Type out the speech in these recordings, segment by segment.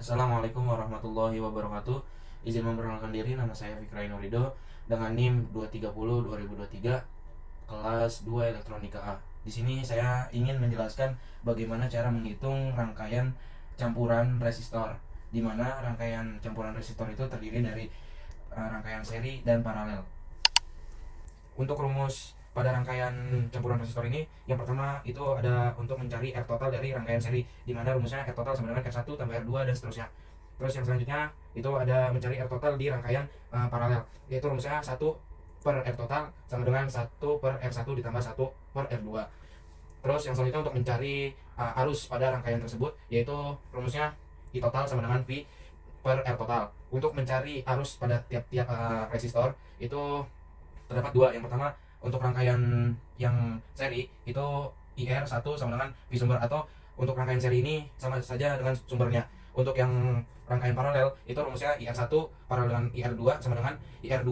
Assalamualaikum warahmatullahi wabarakatuh. Izin memperkenalkan diri, nama saya Fikrai Nurido dengan NIM 230-2023 kelas 2 Elektronika A. Di sini saya ingin menjelaskan bagaimana cara menghitung rangkaian campuran resistor, di mana rangkaian campuran resistor itu terdiri dari rangkaian seri dan paralel. Untuk rumus pada rangkaian campuran resistor ini, yang pertama itu ada untuk mencari R total dari rangkaian seri, di mana rumusnya R total sama dengan R1 tambah R2 dan seterusnya. Terus yang selanjutnya itu ada mencari R total di rangkaian paralel, yaitu rumusnya 1 per R total sama dengan 1 per R1 ditambah 1 per R2. Terus yang selanjutnya untuk mencari arus pada rangkaian tersebut, yaitu rumusnya I total sama dengan V per R total. Untuk mencari arus pada tiap-tiap resistor itu terdapat dua. Yang pertama, untuk rangkaian yang seri itu IR1 sama dengan V sumber, atau untuk rangkaian seri ini sama saja dengan sumbernya. Untuk yang rangkaian paralel itu rumusnya IR1 paralel dengan IR2 sama dengan IR2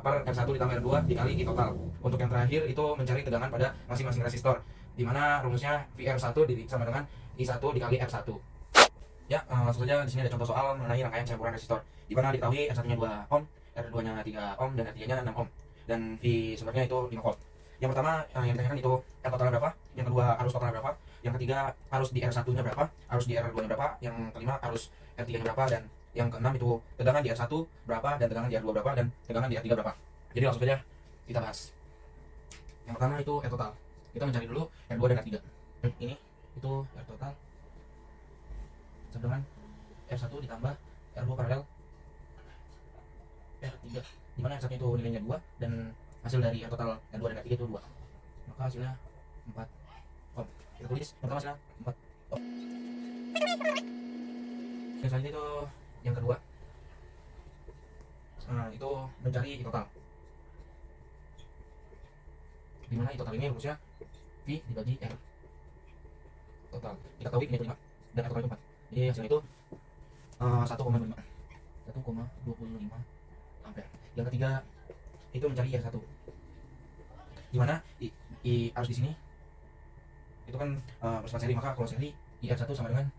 per R1 ditambah R2 dikali I total. Untuk yang terakhir itu mencari tegangan pada masing-masing resistor, di mana rumusnya VR1 sama dengan I1 dikali R1. Ya, langsung saja di sini ada contoh soal mengenai rangkaian campuran resistor, di mana diketahui R1-nya 2 ohm, R2-nya 3 ohm, dan R3-nya 6 ohm, dan V sumbernya itu 5 volt. Yang pertama yang ditanyakan itu R totalnya berapa, yang kedua arus totalnya berapa, yang ketiga arus di R1-nya berapa, arus di R2-nya berapa, yang kelima arus R3-nya berapa, dan yang keenam itu tegangan di R1 berapa, dan tegangan di R2 berapa, dan tegangan di R3 berapa. Jadi langsung saja kita bahas. Yang pertama itu R total. Kita mencari dulu R2 dan R3. Ini itu R total sama dengan R1 ditambah R2 paralel R3, dimana R1 itu nilainya 2 dan hasil dari R total R2 dan R3 itu 2, maka hasilnya 4 ohm. Kita tulis pertama hasilnya 4 ohm. Yang selanjutnya itu yang kedua, itu mencari I total, dimana I total ini rumusnya V dibagi R total. Kita tahu V-nya itu 5 dan R total itu 4, jadi hasilnya itu 1,25 ampere. Yang ketiga itu mencari IR1, dimana I arus di sini itu kan bersifat seri, maka kalau seri IR1 sama dengan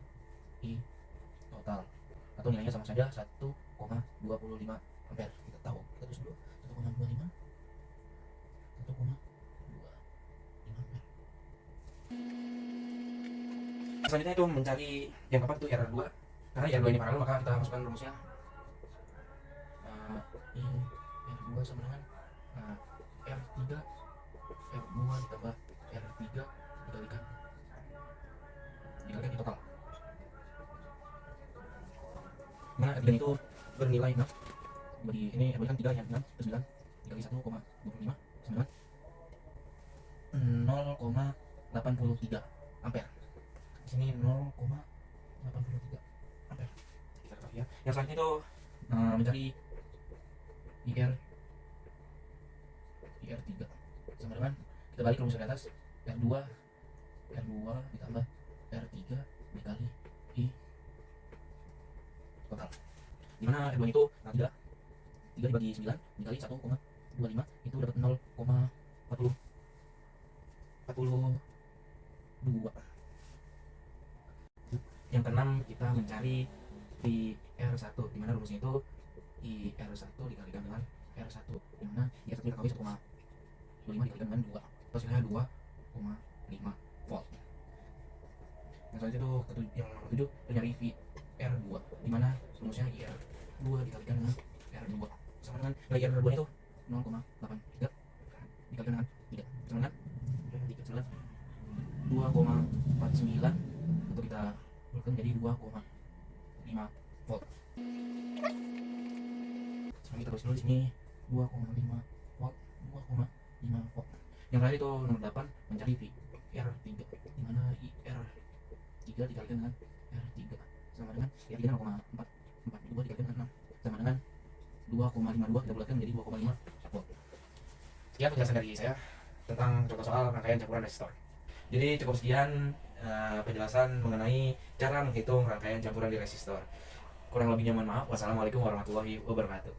I total, atau nilainya sama saja 1,25 ampere. Kita tahu, kita tulis dulu 1,25 ampere. Selanjutnya itu mencari yang keempat itu R2, karena R2 ini paralel maka kita masukkan rumusnya R2 sama dengan R3 R2 ditambah R3 dikalikan I total, mana R3 itu bernilai 6, bagi ini R2 kan 3 ya, 6 plus 9 dikali 1,25 sama dengan 0,83 ampere. Di sini 0,83 ampere. Kita ketahui ya. Yang selanjutnya itu mencari IR3 sama dengan, kita balik rumus di atas, R2 ditambah R3 dikali I total, dimana R2 itu 3 dibagi 9 dikali 1,25 itu dapat 0,42. Yang keenam kita mencari VR1, dimana rumusnya itu IR1 dikalikan dengan R1, dimana IR1 kita ketahui 1,25 dikalikan dengan 2, hasilnya 2,5 volt. Yang selanjutnya itu yang nomor 7 mencari VR2, dimana rumusnya IR2 dikalikan dengan R2 sama dengan nilai IR2 itu 0,83 dikalikan dengan 3 sama dengan 2,49, atau kita bulatkan jadi 2,5 volt. Sekarang kita tulis dulu di sini 2,5 volt, 2,5 volt. Yang terakhir itu nomor 8 mencari VR3, dimana IR3 dikalikan dengan R3 sama dengan IR3 0,442 dikalikan dengan 6 sama dengan 2,52, kita bulatkan menjadi 2,5 volt. Sekian penjelasan dari saya tentang contoh soal rangkaian campuran resistor. Jadi cukup sekian penjelasan mengenai cara menghitung rangkaian campuran di resistor. Kurang lebihnya mohon maaf. Wassalamualaikum warahmatullahi wabarakatuh.